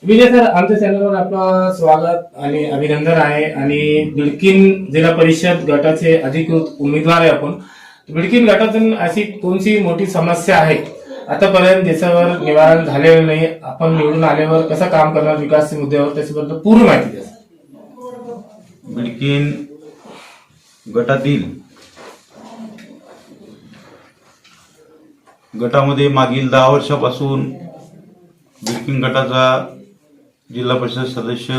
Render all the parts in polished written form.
विजय sir, आमच्या चॅनलवर आपलं स्वागत आणि अभिनंदन आहे. आणि बिडकीन जिल्हा परिषद गटाचे अधिकृत उमेदवार आहे आपण. बिडकीन गटातून अशी कोणती मोठी समस्या आहे आतापर्यंत ज्याच्यावर निवारण झालेलं नाही, आपण निवडून आल्यावर कसं काम करणार विकास मुद्द्यावर, त्याच्याबद्दल पूर्ण माहिती द्या. बिडकीन गटामध्ये मागील 10 वर्षापासून बिडकीन गटाचा जिल्हा परिषद सदस्य,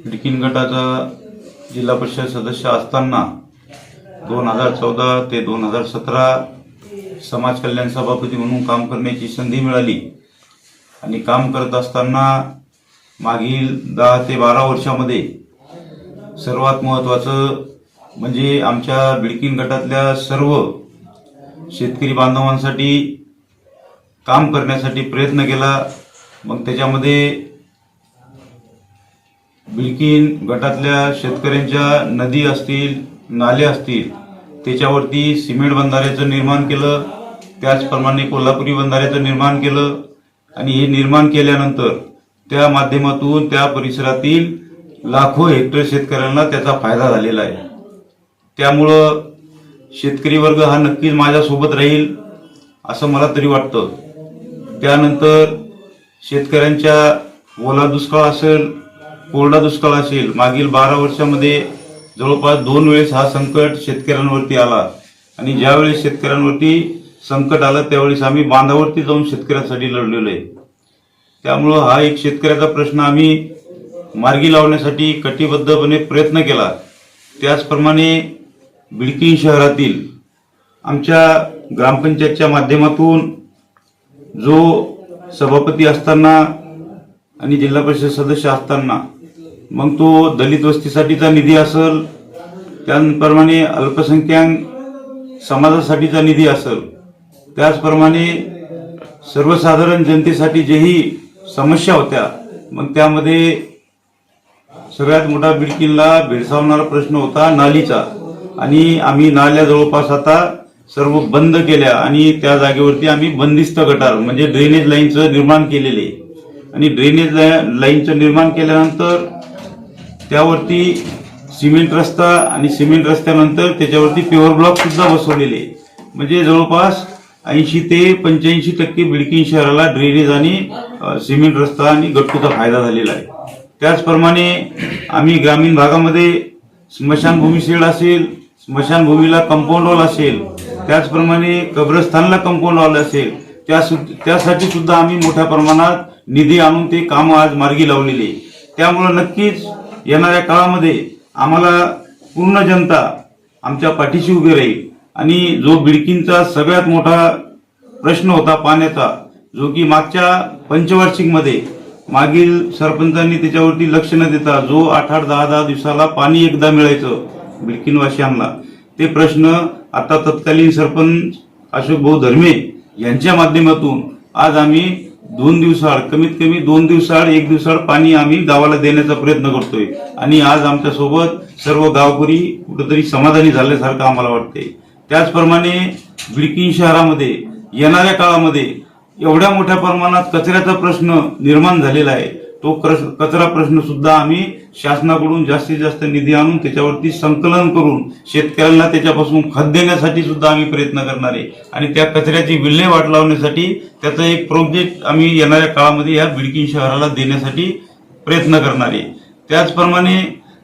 बिडकीन गटाचा जिल्हा परिषद सदस्य असताना 2014 ते 2017 समाज कल्याण सभापती म्हणून काम करण्याची संधी मिळाली. आणि काम करत असताना मागील 10 ते 12 वर्षामध्ये सर्वात महत्त्वाचं म्हणजे आमच्या बिडकीन गटातल्या सर्व शेतकरी बांधवांसाठी काम करण्यासाठी प्रयत्न केला. मग त्याच्यामध्ये बिडकीन गटातल्या शेतकऱ्यांच्या नदी असतील, नाले असतील, त्याच्यावरती सिमेंट बंधाऱ्याचं निर्माण केलं. त्याचप्रमाणे कोल्हापुरी बंधाऱ्याचं निर्माण केलं. आणि हे निर्माण केल्यानंतर त्या माध्यमातून त्या परिसरातील लाखो हेक्टर शेतकऱ्यांना त्याचा फायदा झालेला आहे. त्यामुळं शेतकरी वर्ग हा नक्कीच माझ्यासोबत राहील असं मला तरी वाटतं. त्यानंतर शेतकऱ्यांच्या ओला दुष्काळ असेल, कोरडा दुष्काळ असेल, मागील 12 वर्षामध्ये जवळपास 2 वेळेस हा संकट शेतकऱ्यांवरती आला. आणि ज्यावेळेस शेतकऱ्यांवरती संकट आलं त्यावेळेस आम्ही बांधावरती जाऊन शेतकऱ्यांसाठी लढलेलो आहे. त्यामुळं हा एक शेतकऱ्याचा प्रश्न आम्ही मार्गी लावण्यासाठी कटिबद्धपणे प्रयत्न केला. त्याचप्रमाणे बिडकीन शहरातील आमच्या ग्रामपंचायतच्या माध्यमातून जो सभापती असताना आणि जिल्हा परिषद सदस्य असताना मग तो दलित वस्तीसाठीचा निधी असेल, त्याचप्रमाणे अल्पसंख्याक समाजासाठीचा निधी असेल, त्याचप्रमाणे सर्वसाधारण जनतेसाठी जेही समस्या होत्या, मग त्यामध्ये सगळ्यात मोठा बिडकीनला भेडसावणारा प्रश्न होता नालीचा. आणि आम्ही नाल्या जवळपास आता सर्व बंद केल्या आणि त्या जागेवरती आम्ही बंदिस्त गटार म्हणजे ड्रेनेज लाईनचं निर्माण केलेले. आणि ड्रेनेज लाईनचं निर्माण केल्यानंतर त्यावरती सिमेंट रस्ता आणि सिमेंट रस्त्यानंतर त्याच्यावरती पेवर ब्लॉक सुद्धा बसवलेले. म्हणजे जवळपास 80 ते 85% बिडकीन शहराला ड्रेनेज आणि सिमेंट रस्ता आणि गट्टूचा फायदा झालेला आहे. त्याचप्रमाणे आम्ही ग्रामीण भागामध्ये स्मशानभूमी शेड असेल, स्मशानभूमीला कंपाऊंड वॉल असेल, त्याचप्रमाणे कब्रस्थानला कंपाऊंड वॉल असेल, त्यासाठी सुद्धा आम्ही मोठ्या प्रमाणात निधी आणून ते काम आज मार्गी लावलेले. त्यामुळे नक्कीच येणाऱ्या काळामध्ये आम्हाला पूर्ण जनता आमच्या पाठीशी उभी राहील. आणि जो बिडकीनचा सगळ्यात मोठा प्रश्न होता पाण्याचा, जो की मागच्या पंचवार्षिकमध्ये मागील सरपंचांनी त्याच्यावरती लक्ष न देता जो 8-8, 10-10 दिवसाला पाणी एकदा मिळायचं बिडकीनवासियांना, ते प्रश्न आता तत्कालीन सरपंच अशोक भाऊ धर्मे यांच्या माध्यमातून आज आम्ही 2 दिवसाआड, कमीत कमी 2 दिवसाआड, 1 दिवसाआड पाणी आम्ही गावाला देण्याचा प्रयत्न करतोय. आणि आज आमच्या सोबत सर्व गावकरी कुठेतरी समाधानी झाल्यासारखं आम्हाला वाटते. त्याचप्रमाणे बिडकीन शहरामध्ये येणाऱ्या काळामध्ये एवढ्या मोठ्या प्रमाणात कचऱ्याचा प्रश्न निर्माण झालेला आहे. तो कचरा प्रश्न सुद्धा आम्ही शासनाकडून जास्तीत जास्त निधी आणून त्याच्यावरती संकलन करून शेतकऱ्यांना त्याच्यापासून खत देण्यासाठी सुद्धा आम्ही प्रयत्न करणार आहे. आणि त्या कचऱ्याची विल्हेवाट लावण्यासाठी त्याचा एक प्रोजेक्ट आम्ही येणाऱ्या काळामध्ये या बिडकीन शहराला देण्यासाठी प्रयत्न करणार आहे. त्याचप्रमाणे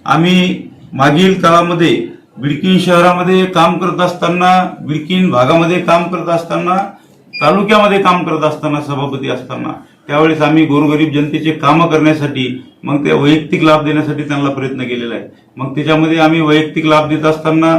आम्ही मागील काळामध्ये बिडकीन शहरामध्ये काम करत असताना, बिडकीन भागामध्ये काम करत असताना, तालुक्यामध्ये काम करत असताना, सभापती असताना, त्यावेळेस आम्ही गोरगरीब जनतेचे कामं करण्यासाठी मग ते वैयक्तिक लाभ देण्यासाठी त्यांना प्रयत्न केलेला आहे. मग त्याच्यामध्ये आम्ही वैयक्तिक लाभ देत असताना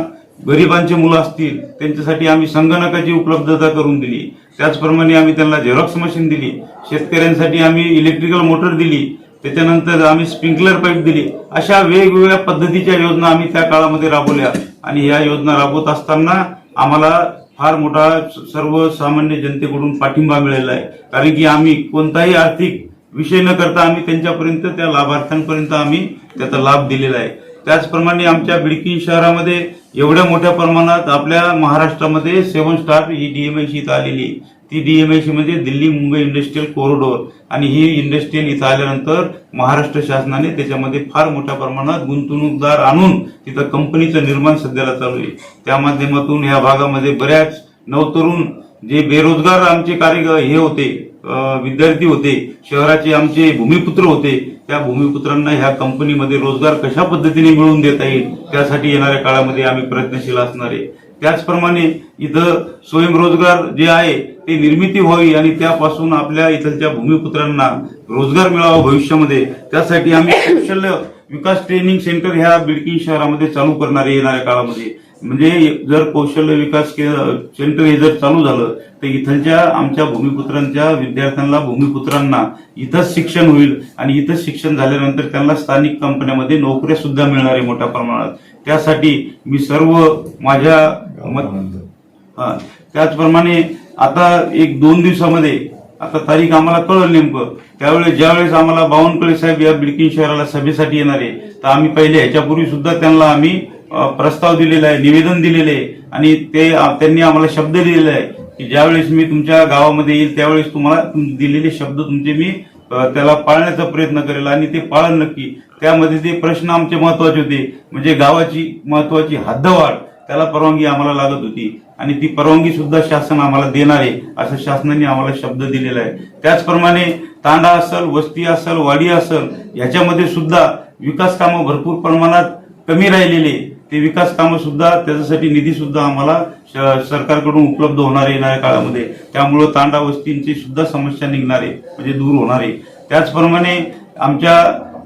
गरिबांचे मुलं असतील त्यांच्यासाठी आम्ही संगणकाची उपलब्धता करून दिली. त्याचप्रमाणे आम्ही त्यांना झेरॉक्स मशीन दिली. शेतकऱ्यांसाठी आम्ही इलेक्ट्रिकल मोटर दिली. त्याच्यानंतर आम्ही स्प्रिंकलर पाईप दिली. अशा वेगवेगळ्या पद्धतीच्या योजना आम्ही त्या काळामध्ये राबवल्या. आणि या योजना राबवत असताना आम्हाला फार मोठा सर्वसामान्य जनतेकडून पाठिंबा मिळालेला आहे. कारण की आम्ही कोणताही आर्थिक विषय न करता आम्ही त्यांच्यापर्यंत, त्या लाभार्थ्यांपर्यंत आम्ही त्याचा लाभ दिलेला आहे. त्याचप्रमाणे आमच्या बिडकीन शहरामध्ये एवढ्या मोठ्या प्रमाणात आपल्या महाराष्ट्रामध्ये 7 स्टार ही डीएमआयसी इथं आलेली आहे. ती डीएमआयसी म्हणजे दिल्ली मुंबई इंडस्ट्रियल कॉरिडॉर, आणि ही इंडस्ट्रियल इथं आल्यानंतर महाराष्ट्र शासनाने त्याच्यामध्ये फार मोठ्या प्रमाणात गुंतवणूकदार आणून तिथं कंपनीचं निर्माण सध्याला चालू आहे. त्या माध्यमातून या भागामध्ये बऱ्याच नवतरुण जे बेरोजगार आमचे हे होते, विद्यार्थी होते, शहराचे आमचे भूमिपुत्र होते, त्या भूमिपुत्रांना ह्या कंपनीमध्ये रोजगार कशा पद्धतीने मिळवून देता येईल त्यासाठी येणाऱ्या काळामध्ये आम्ही प्रयत्नशील असणार आहे. त्याचप्रमाणे इथं स्वयंरोजगार जे आहे ते निर्मिती व्हावी आणि त्यापासून आपल्या इथलच्या भूमिपुत्रांना रोजगार मिळावा भविष्यामध्ये, त्यासाठी आम्ही कौशल्य विकास ट्रेनिंग सेंटर ह्या बिडकीन शहरामध्ये चालू करणार आहे येणाऱ्या काळामध्ये. म्हणजे जर कौशल्य विकास सेंटर हे जर चालू झालं तर इथलच्या आमच्या भूमिपुत्रांच्या विद्यार्थ्यांना भूमिपुत्रांना इथंच शिक्षण होईल आणि इथंच शिक्षण झाल्यानंतर त्यांना स्थानिक कंपन्यांमध्ये नोकऱ्या सुद्धा मिळणार आहे मोठ्या प्रमाणात. त्यासाठी मी सर्व माझ्या त्याचप्रमाणे आता 1-2 दिवसामध्ये आता तारीख आम्हाला कळलं नेमकं, त्यावेळेस ज्यावेळेस आम्हाला बावनकुळे साहेब या बिडकीन शहराला सभेसाठी येणार आहे तर आम्ही पहिले ह्याच्यापूर्वी सुद्धा त्यांना आम्ही प्रस्ताव दिलेला आहे, निवेदन दिलेले आहे आणि त्यांनी आम्हाला शब्द दिलेला आहे की ज्यावेळेस मी तुमच्या गावामध्ये येईल त्यावेळेस तुम्हाला दिलेले शब्द तुमचे मी त्याला पाळण्याचा प्रयत्न करेल आणि ते पाळन नक्की. त्यामध्ये ते प्रश्न आमचे महत्वाचे होते, म्हणजे गावाची महत्वाची हद्दवाढ, त्याला परवानगी आम्हाला लागत होती आणि ती परवानगी सुद्धा शासन आम्हाला देणार आहे असं शासनाने आम्हाला शब्द दिलेला आहे. त्याचप्रमाणे तांडा असेल, वस्ती असेल, वाडी असेल, याच्यामध्ये सुद्धा विकास कामं भरपूर प्रमाणात कमी राहिलेले, ते विकास कामं सुद्धा त्याच्यासाठी निधी सुद्धा आम्हाला सरकारकडून उपलब्ध होणार आहे येणाऱ्या काळामध्ये. त्यामुळं तांडा वस्तींची सुद्धा समस्या निघणार आहे, म्हणजे दूर होणार आहे. त्याचप्रमाणे आमच्या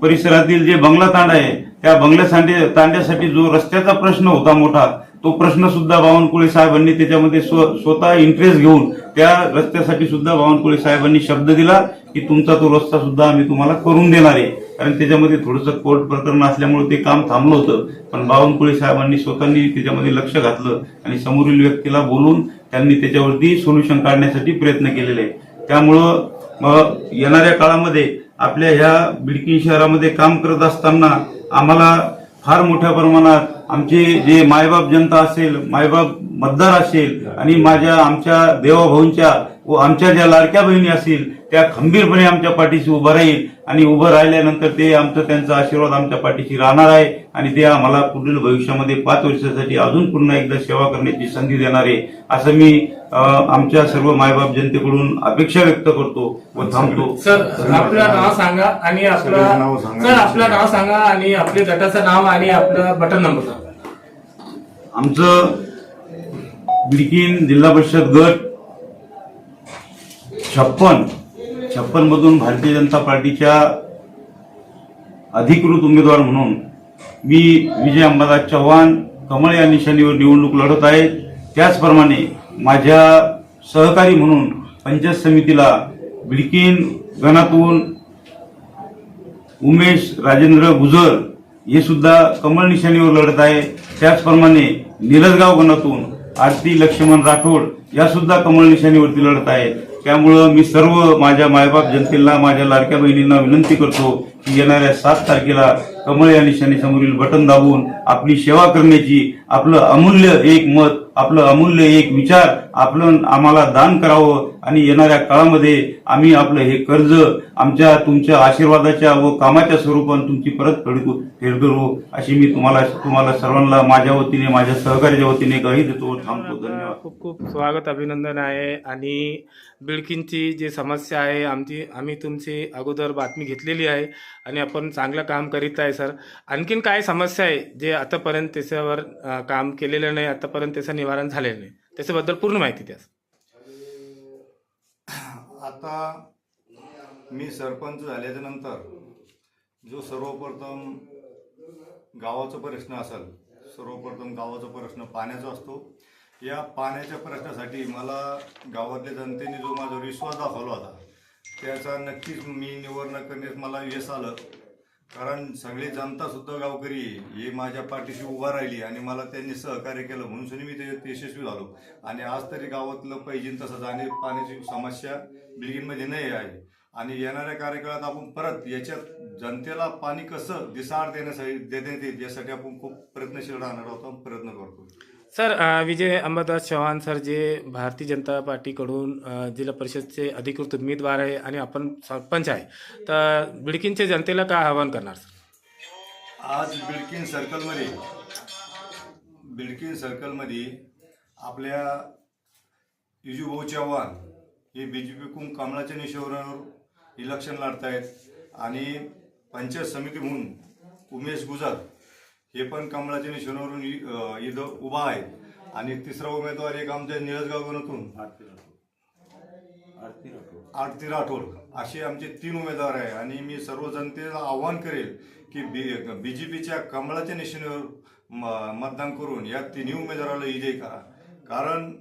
परिसरातील जे बंगला तांडा आहे त्या बंगल्या तांड्यासाठी जो रस्त्याचा प्रश्न होता मोठा, तो प्रश्न सुद्धा बावनकुळे साहेबांनी त्याच्यामध्ये स्वतः इंटरेस्ट घेऊन त्या रस्त्यासाठी सुद्धा बावनकुळे साहेबांनी शब्द दिला की तुमचा तो रस्ता सुद्धा आम्ही तुम्हाला करून देणार आहे. कारण त्याच्यामध्ये थोडंसं कोर्ट प्रकरण असल्यामुळे ते काम थांबलं होतं, पण बावनकुळे साहेबांनी स्वतःनी त्याच्यामध्ये लक्ष घातलं आणि समोरील व्यक्तीला बोलून त्यांनी त्याच्यावरती सोल्युशन काढण्यासाठी प्रयत्न केलेले आहे. त्यामुळं येणाऱ्या काळामध्ये आपल्या ह्या बिडकीन शहरामध्ये काम करत असताना आम्हाला फार मोठ्या प्रमाणात आमचे जे मायबाप जनता असेल, मायबाप मतदार असेल आणि आमच्या देवाभाऊंच्या व आमच्या ज्या लाडक्या बहिणी असतील त्या खंबीरपणे आमच्या पाठीशी उभं राहील आणि उभं राहिल्यानंतर ते त्यांचा आशीर्वाद आमच्या पाठीशी राहणार आहे आणि ते आम्हाला पुढील भविष्यामध्ये 5 वर्षासाठी अजून पुन्हा एकदा सेवा करण्याची संधी देणार आहे असं मी आमच्या सर्व मायबाप जनतेकडून अपेक्षा व्यक्त करतो व थांबतो. सर आपलं नाव सांगा आणि आपलं नाव सांगा आणि आपल्या गटाचं नाव आणि आपलं बटन नंबर सांगा. आमचं बिडकीन जिल्हा परिषद गट 56 मधून भारतीय जनता पार्टीच्या अधिकृत उमेदवार म्हणून मी विजय अंबादास चव्हाण कमळ या निशाणीवर निवडणूक लढत आहे. त्याचप्रमाणे माझ्या सहकारी म्हणून पंचायत समितीला बिडकीन गणातून उमेश राजेंद्र गुजर हे सुद्धा कमळ निशाणीवर लढत आहे. त्याचप्रमाणे निरजगाव गणातून आरती लक्ष्मण राठोड या सुद्धा कमळ निशाणीवरती लढत आहे. त्यामुळं मी सर्व माझ्या मायबाप जनतेला, माझ्या लाडक्या बहिणींना विनंती करतो की येणाऱ्या 7 तारखेला कमळ या निशाणी समोरील बटन दाबून आपली सेवा करण्याची, आपलं अमूल्य एक मत, आपलं अमूल्य एक विचार आम्हाला दान करावं आणि येणाऱ्या काळामध्ये आम्ही आपलं हे कर्ज तुमच्या आशीर्वादाच्या व कामाच्या स्वरूपाने तुमची परतफेड करू अशी मी तुम्हाला सर्वांना माझ्या वतीने, माझ्या सहकार्याच्या वतीने ग्वाही देतो. थांबतो. धन्यवाद. खूप खूप स्वागत, अभिनंदन आहे. आणि बिडकीनची जी समस्या आहे आम्ही तुमची अगोदर बातमी घेतलेली आहे आणि आपण चांगलं काम करीत आहे सर. आणखीन काय समस्या आहे जे आतापर्यंत त्याच्यावर काम केलेलं नाही, आतापर्यंत त्याचं निवारण झालेलं नाही, त्याच्याबद्दल पूर्ण माहिती द्या. आता मी सरपंच झाल्याच्या नंतर जो सर्वप्रथम गावाचा प्रश्न असेल, सर्वप्रथम गावाचा प्रश्न पाण्याचा असतो. या पाण्याच्या प्रश्नासाठी मला गावातल्या जनतेने जो माझा विश्वास दाखवला होता त्याचा नक्कीच मी निवारण करण्यास मला यश आलं. कारण सगळी जनता सुद्धा गावकरी हे माझ्या पाठीशी उभा राहिली आणि मला त्यांनी सहकार्य केलं म्हणून मी ते यशस्वी झालो. आणि आज तरी गावातलं पाहिजे तसं जाणे पाण्याची समस्या बिल्डिंगमध्ये नाही आहे. आणि येणाऱ्या कार्यकाळात आपण परत याच्यात जनतेला पाणी कसं दिसाआड देण्यात येईल यासाठी आपण खूप प्रयत्नशील राहणार आहोत आणि प्रयत्न करतो. सर विजय अंबादास चव्हाण सर जे भारतीय जनता पार्टीकडून जिल्हा परिषदचे अधिकृत उमेदवार आहे आणि आपण सरपंच आहे, तर बिडकीनच्या जनतेला काय आवाहन करणार सर? आज बिडकीन सर्कलमध्ये आपल्या युजूभाऊ चव्हाण हे बीजेपीकडून कमळाच्या निशावर इलेक्शन लढतायत आणि पंचायत समिती म्हणून उमेश गुजर हे पण कमळाच्या निशाणावरून इथं उभा आहे. आणि तिसरा उमेदवार एक आमच्या निळसगाव गणातून आरती राठोड असे आमचे 3 उमेदवार आहे. आणि मी सर्व जनतेला आवाहन करेल की बीजेपीच्या कमळाच्या निशाणीवर मतदान करून या 3 उमेदवाराला विजयी करा. कारण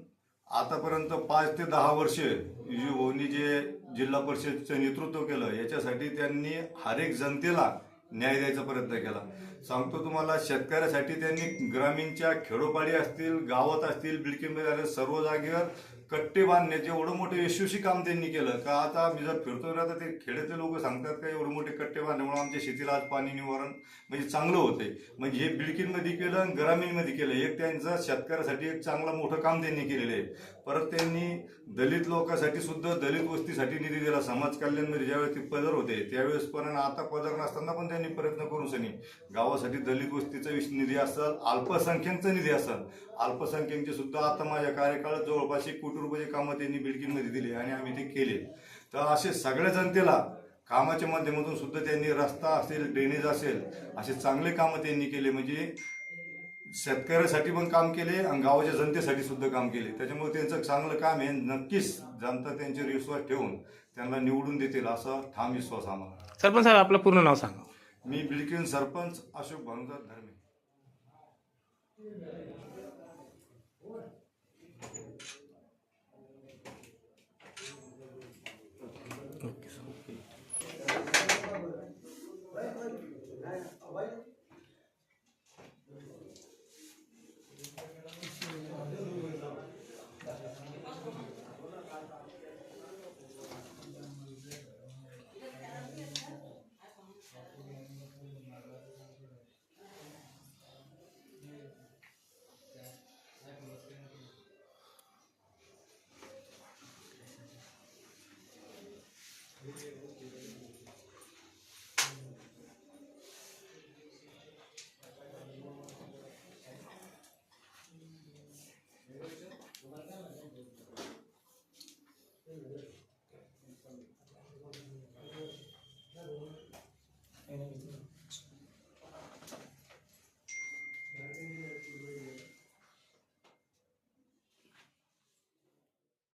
आतापर्यंत 5 ते 10 वर्ष युजूभाऊंनी जे जिल्हा परिषदचं नेतृत्व केलं याच्यासाठी त्यांनी हर एक जनतेला न्याय द्यायचा प्रयत्न केला. सांगतो तुम्हाला, शेतकऱ्यासाठी त्यांनी ग्रामीणच्या खेडोपाडी असतील, गावात असतील, बिडकीनमध्ये सर्व जागेवर कट्टे बांधण्याचे एवढं मोठं यशस्वी काम त्यांनी केलं का आता मी जर फिरतोय ना तर ते खेड्यातले लोक सांगतात का एवढे मोठे कट्टे बांधल्यामुळे आमच्या शेतीला आज पाणी निवारण म्हणजे चांगलं होतंय. म्हणजे हे बिडकीनमध्ये केलं आणि ग्रामीणमध्ये केलं. एक त्यांचं शेतकऱ्यासाठी एक चांगला मोठं काम त्यांनी केलेलं आहे. परत त्यांनी दलित लोकांसाठी सुद्धा दलित वस्तीसाठी निधी दिला. समाज कल्याणमध्ये ज्यावेळेस ते पदर होते त्यावेळेस पण आता पदर नसताना पण त्यांनी प्रयत्न करून सनी गावासाठी दलित वस्तीचा निधी असेल, अल्पसंख्याकचा निधी असेल, अल्पसंख्याकचे सुद्धा आता माझ्या कार्यकाळात जवळपास 1 कोटी रुपयाचे कामं त्यांनी बिडकीनमध्ये दिले आणि आम्ही ते केले. तर असे सगळ्या जनतेला कामाच्या माध्यमातून सुद्धा त्यांनी रस्ता असेल, ड्रेनेज असेल असे चांगले कामं त्यांनी केले. म्हणजे शेतकऱ्यासाठी पण काम केले आणि गावाच्या जनतेसाठी सुद्धा काम केले. त्याच्यामुळे त्यांचं चांगलं काम आहे. नक्कीच जनता त्यांच्यावर विश्वास ठेवून त्यांना निवडून देतील असा ठाम विश्वास आम्हाला. सरपंच साहेब आपलं पूर्ण नाव सांगा. मी बिडकीन सरपंच अशोक भानुदास धर्मे.